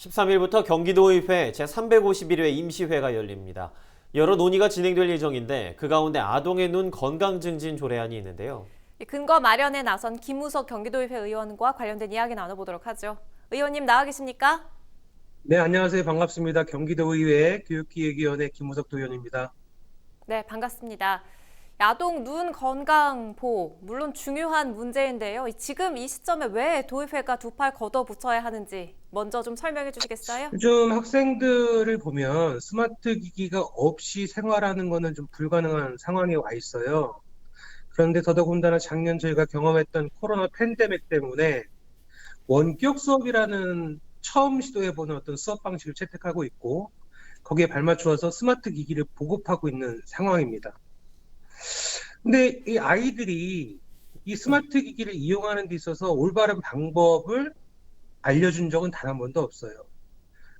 13일부터 경기도의회 제351회 임시회가 열립니다. 여러 논의가 진행될 예정인데 그 가운데 아동의 눈 건강 증진 조례안이 있는데요. 근거 마련에 나선 김우석 경기도의회 의원과 관련된 이야기 나눠보도록 하죠. 의원님 나와 계십니까? 네, 안녕하세요. 반갑습니다. 경기도의회 교육기획위원회 김우석 도의원입니다. 네, 반갑습니다. 아동 눈 건강 보호, 물론 중요한 문제인데요. 지금 이 시점에 왜 도의회가 두 팔 걷어붙여야 하는지 먼저 좀 설명해 주시겠어요? 요즘 학생들을 보면 스마트 기기가 없이 생활하는 것은 좀 불가능한 상황에 와 있어요. 그런데 더더군다나 작년 저희가 경험했던 코로나 팬데믹 때문에 원격 수업이라는 처음 시도해보는 어떤 수업 방식을 채택하고 있고 거기에 발맞추어서 스마트 기기를 보급하고 있는 상황입니다. 근데 이 아이들이 이 스마트 기기를 이용하는 데 있어서 올바른 방법을 알려준 적은 단 한 번도 없어요.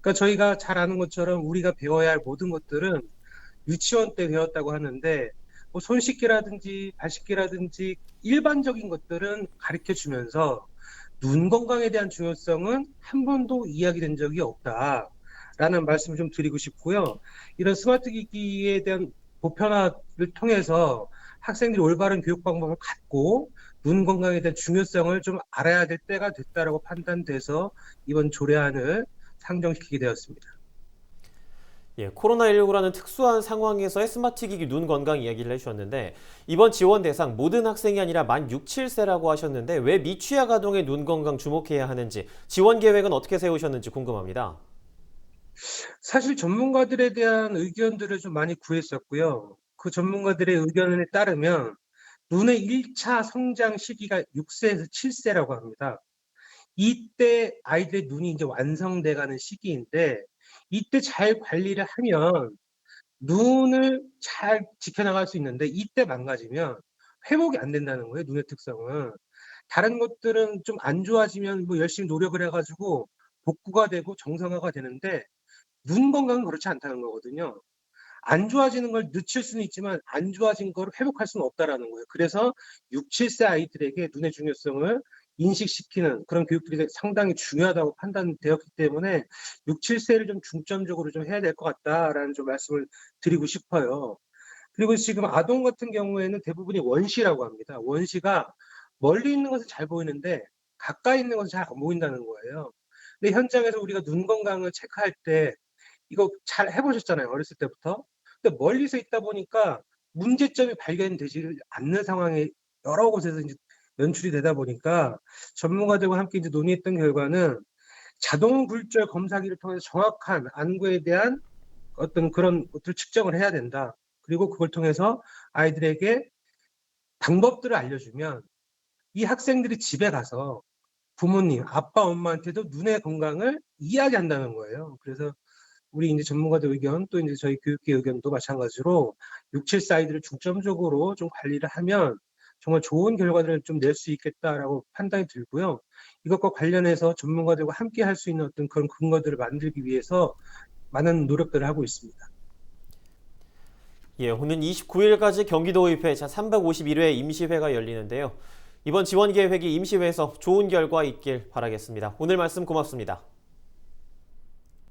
그러니까 저희가 잘 아는 것처럼 우리가 배워야 할 모든 것들은 유치원 때 배웠다고 하는데 뭐손 씻기라든지 발 씻기라든지 일반적인 것들은 가르쳐 주면서 눈 건강에 대한 중요성은 한 번도 이야기된 적이 없다라는 말씀을 좀 드리고 싶고요. 이런 스마트 기기에 대한 보편화를 통해서 학생들이 올바른 교육 방법을 갖고 눈 건강에 대한 중요성을 좀 알아야 될 때가 됐다라고 판단돼서 이번 조례안을 상정시키게 되었습니다. 코로나19라는 특수한 상황에서의 스마트 기기 눈 건강 이야기를 해주셨는데 이번 지원 대상 모든 학생이 아니라 만 6, 7세라고 하셨는데 왜 미취학 아동의 눈 건강 주목해야 하는지 지원 계획은 어떻게 세우셨는지 궁금합니다. 사실 전문가들에 대한 의견들을 좀 많이 구했었고요. 그 전문가들의 의견에 따르면 눈의 1차 성장 시기가 6세에서 7세라고 합니다. 이때 아이들의 눈이 이제 완성돼 가는 시기인데 이때 잘 관리를 하면 눈을 잘 지켜나갈 수 있는데 이때 망가지면 회복이 안 된다는 거예요, 눈의 특성은. 다른 것들은 좀 안 좋아지면 뭐 열심히 노력을 해가지고 복구가 되고 정상화가 되는데 눈 건강은 그렇지 않다는 거거든요. 안 좋아지는 걸 늦출 수는 있지만 안 좋아진 걸 회복할 수는 없다라는 거예요. 그래서 6, 7세 아이들에게 눈의 중요성을 인식시키는 그런 교육들이 상당히 중요하다고 판단되었기 때문에 6, 7세를 좀 중점적으로 좀 해야 될 것 같다라는 좀 말씀을 드리고 싶어요. 그리고 지금 아동 같은 경우에는 대부분이 원시라고 합니다. 원시가 멀리 있는 것은 잘 보이는데 가까이 있는 것은 잘 안 보인다는 거예요. 근데 현장에서 우리가 눈 건강을 체크할 때 이거 잘 해보셨잖아요. 어렸을 때부터. 근데 멀리서 있다 보니까 문제점이 발견되지 않는 상황에 여러 곳에서 이제 연출이 되다 보니까 전문가들과 함께 이제 논의했던 결과는 자동 굴절 검사기를 통해서 정확한 안구에 대한 어떤 그런 것들을 측정을 해야 된다. 그리고 그걸 통해서 아이들에게 방법들을 알려주면 이 학생들이 집에 가서 부모님, 아빠, 엄마한테도 눈의 건강을 이야기한다는 거예요. 그래서 우리 이제 전문가들 의견 또 이제 저희 교육계 의견도 마찬가지로 6, 7세 아이들을 중점적으로 좀 관리를 하면 정말 좋은 결과들을 좀 낼 수 있겠다라고 판단이 들고요. 이것과 관련해서 전문가들과 함께 할 수 있는 어떤 그런 근거들을 만들기 위해서 많은 노력들을 하고 있습니다. 오는 29일까지 경기도의회 제351회 임시회가 열리는데요. 이번 지원 계획이 임시회에서 좋은 결과 있길 바라겠습니다. 오늘 말씀 고맙습니다.